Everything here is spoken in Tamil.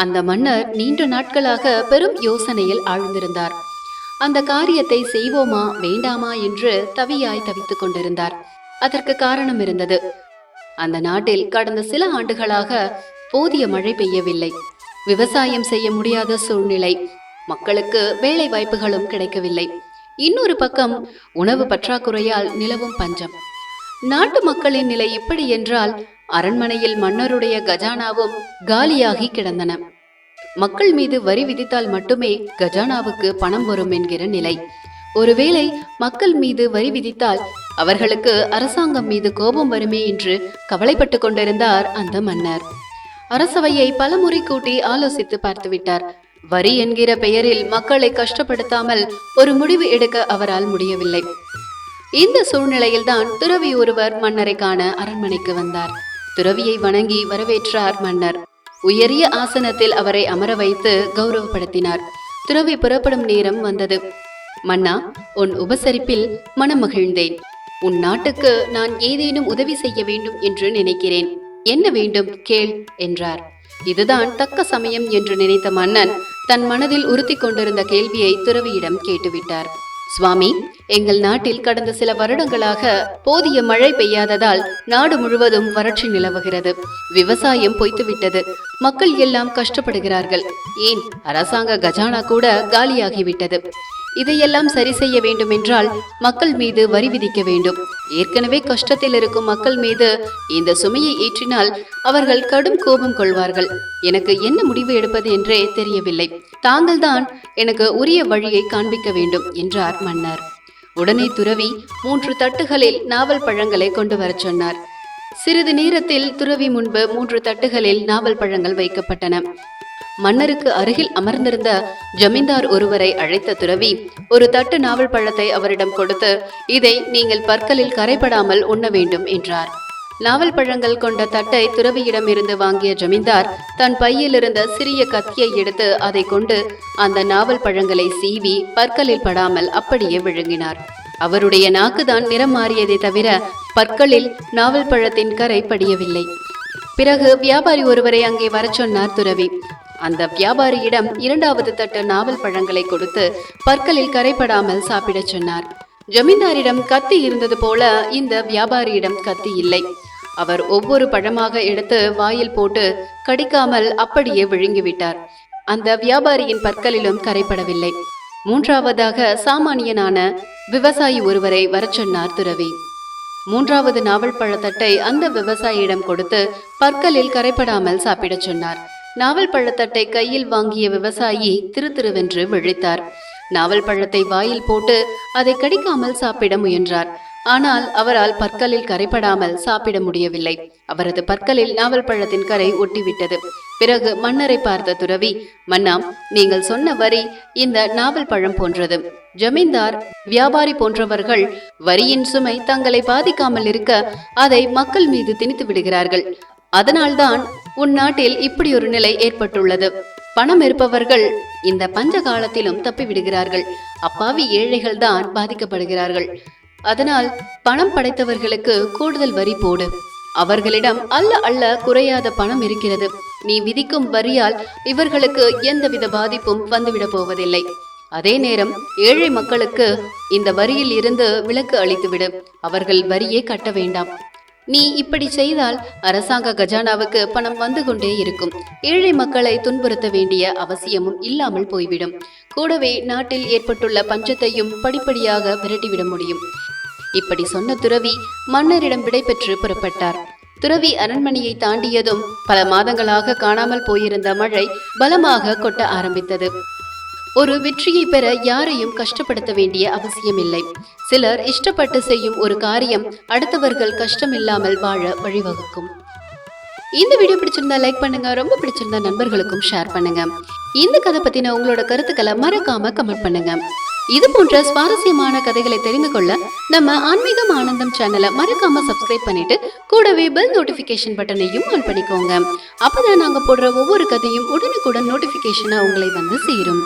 அந்த மன்னர் நீண்ட நாட்களாக பெரும் யோசனையில் ஆழ்ந்திருந்தார். அந்த காரியத்தை செய்வோமா வேண்டாமா என்று தவியாய் தவித்துக் கொண்டிருந்தார். அதற்கு காரணம் இருந்தது. அந்த நாட்டில் கடந்த சில ஆண்டுகளாக போதிய மழை பெய்யவில்லை. விவசாயம் செய்ய முடியாத சூழ்நிலை. மக்களுக்கு வேலை வாய்ப்புகளும் கிடைக்கவில்லை. இன்னொரு பக்கம் உணவு பற்றாக்குறையால் நிலவும் பஞ்சம். நாட்டு மக்களின் நிலை இப்படி என்றால் அரண்மனையில் மன்னருடைய கஜானாவும் காலியாகி கிடந்தன. மக்கள் மீது வரி விதித்தால் மட்டுமே கஜானாவுக்கு பணம் வரும் என்கிற நிலை. ஒருவேளை மக்கள் மீது வரி விதித்தால் அவர்களுக்கு அரசாங்கம் மீது கோபம் வருமே என்று கவலைப்பட்டு கொண்டிருந்தார் அந்த மன்னர். அரசவையை பலமுறை கூட்டி ஆலோசித்து பார்த்துவிட்டார். வரி என்கிற பெயரில் மக்களை கஷ்டப்படுத்தாமல் ஒரு முடிவு எடுக்க அவரால் முடியவில்லை. இந்த சூழ்நிலையில்தான் துறவி ஒருவர் மன்னரை காண அரண்மனைக்கு வந்தார். துறவியை வணங்கி வரவேற்றார் மன்னர். உயரிய ஆசனத்தில் அவரை அமர வைத்து கௌரவப்படுத்தினார். துறவி புறப்படும் நேரம் வந்தது. மன்னா, உன் உபசரிப்பில் மனம் மகிழ்ந்தேன். உன் நாட்டுக்கு நான் ஏதேனும் உதவி செய்ய வேண்டும் என்று நினைக்கிறேன். என்ன வேண்டும் கேள் என்றார். இதுதான் தக்க சமயம் என்று நினைத்த மன்னன் தன் மனதில் உறுத்தி கொண்டிருந்த கேள்வியை துறவியிடம் கேட்டுவிட்டார். சுவாமி, எங்கள் நாட்டில் கடந்த சில வருடங்களாக போதிய மழை பெய்யாததால் நாடு முழுவதும் வறட்சி நிலவுகிறது. விவசாயம் பொய்த்துவிட்டது. மக்கள் எல்லாம் கஷ்டப்படுகிறார்கள். ஏன், அரசாங்க கஜானா கூட காலியாகிவிட்டது. இதையெல்லாம் சரி செய்ய வேண்டும் என்றால் மக்கள் மீது வரி விதிக்க வேண்டும். ஏற்கனவே கஷ்டத்தில் இருக்கும் மக்கள் மீது இந்த சுமையை ஏற்றினால் அவர்கள் கடும் கோபம் கொள்வார்கள். எனக்கு என்ன முடிவு எடுப்பது என்றே தெரியவில்லை. தாங்கள்தான் எனக்கு உரிய வழியை காண்பிக்க வேண்டும் என்றார் மன்னர். உடனே துறவி 3 தட்டுகளில் நாவல் பழங்களை கொண்டு வர சொன்னார். சிறிது நேரத்தில் துறவி முன்பு 3 தட்டுகளில் நாவல் பழங்கள் வைக்கப்பட்டன. மன்னருக்கு அருகில் அமர்ந்திருந்த ஜமீன்தார் ஒருவரை அழைத்த துறவி ஒரு தட்டு நாவல் பழத்தை அவரிடம் கொடுத்து, இதை நீங்கள் பற்களில் கரைபடாமல் உண்ண வேண்டும் என்றார். நாவல் பழங்கள் கொண்ட தட்டை துறவியிடம் இருந்து வாங்கிய ஜமீன்தார் தன் பையில் இருந்த சிறிய கத்தியை எடுத்து அதை கொண்டு அந்த நாவல் பழங்களை சீவி பற்களில் படாமல் அப்படியே விழுங்கினார். அவருடைய நாக்குதான் நிறம் மாறியதை தவிர பற்களில் நாவல் பழத்தின் கரை படியவில்லை. பிறகு வியாபாரி ஒருவரை அங்கே வர சொன்னார் துறவி. அந்த வியாபாரியிடம் 2வது தட்டு நாவல் பழங்களை கொடுத்து பற்களில் கரைபடாமல் சாப்பிட சொன்னார். ஜமீன்தாரிடம் கத்தி இருந்தது போல இந்த வியாபாரியிடம் கத்தி இல்லை. அவர் ஒவ்வொரு பழமாக எடுத்து வாயில் போட்டு கடிக்காமல் அப்படியே விழுங்கிவிட்டார். அந்த வியாபாரியின் பற்களிலும் கரைபடவில்லை. 3வதாக சாமானியனான விவசாயி ஒருவரை வர சொன்னார் துறவி. 3வது நாவல் பழத்தட்டை அந்த விவசாயியிடம் கொடுத்து பற்களில் கரைபடாமல் சாப்பிட சொன்னார். நாவல் பழத்தட்டை கையில் வாங்கிய விவசாயி திருத்திருவென்று விழித்தார். நாவல் பழத்தை வாயில் போட்டு அதை கடிக்காமல் சாப்பிட முயன்றார். ஆனால் அவரால் பற்களில் கரைபடாமல் சாப்பிட முடியவில்லை. அவரது பற்களில் நாவல் பழத்தின் கரை ஒட்டிவிட்டது. பிறகு மன்னரை பார்த்த துறவி, மன்னா, நீங்கள் சொன்ன வரி இந்த நாவல் பழம் போன்றது. ஜமீன்தார், வியாபாரி போன்றவர்கள் வரியின் சுமை தங்களை பாதிக்காமல் இருக்க அதை மக்கள் மீது திணித்து விடுகிறார்கள். அதனால்தான் உன் நாட்டில் இப்படி ஒரு நிலை ஏற்பட்டுள்ளது. பணம் இருப்பவர்கள் இந்த பஞ்ச காலத்திலும் தப்பிவிடுகிறார்கள். அப்பாவி ஏழைகள் தான் பாதிக்கப்படுகிறார்கள். அதனால் பணம் படைத்தவர்களுக்கு கூடுதல் வரி போடு. அவர்களிடம் அல்ல குறையாத பணம் இருக்கிறது. நீ விதிக்கும் வரியால் இவர்களுக்கு எந்தவித பாதிப்பும் வந்துவிட போவதில்லை. அதே நேரம் ஏழை மக்களுக்கு இந்த வரியில் இருந்து விலக்கு அளித்துவிடு. அவர்கள் வரியே கட்ட வேண்டாம். நீ இப்படி செய்தால் அரசாங்க கஜானாவுக்கு பணம் வந்து கொண்டே இருக்கும். ஏழை மக்களை துன்புறுத்த வேண்டிய அவசியமும் இல்லாமல் போய்விடும். கூடவே நாட்டில் ஏற்பட்டுள்ள பஞ்சத்தையும் படிப்படியாக விரட்டிவிட முடியும். இப்படி சொன்ன துறவி மன்னரிடம் விடை பெற்று புறப்பட்டார். துறவி அரண்மனையை தாண்டியதும் பல மாதங்களாக காணாமல் போயிருந்த மழை பலமாக கொட்ட ஆரம்பித்தது. ஒரு வெற்றியை பெற யாரையும் கஷ்டப்படுத்த வேண்டிய அவசியமில்லை. சிலர் இஷ்டப்பட்டு செய்யும் ஒரு காரியம் அடுத்தவர்கள் கஷ்டம் இல்லாமல் வாழ வழிவகுக்கும். இந்த வீடியோ பிடிச்சிருந்தா லைக் பண்ணுங்க. ரொம்ப பிடிச்சிருந்தா நண்பர்களுக்கும் ஷேர் பண்ணுங்க. இந்த கதை பத்தின உங்களோட கருத்துக்களை மறக்காம கமெண்ட் பண்ணுங்க. இது போன்ற சுவாரஸ்யமான கதைகளை தெரிந்து கொள்ள நம்ம ஆன்மீகம் ஆனந்தம் சேனலை மறக்காம சப்ஸ்கிரைப் பண்ணிட்டு கூடவே பெல் நோட்டிபிகேஷன் பட்டனையும் ஆன் பண்ணிக்கோங்க. அப்பதான் நாங்க போடுற ஒவ்வொரு கதையும் உடனுக்குடன் நோட்டிபிகேஷனை உங்களை வந்து சேரும்.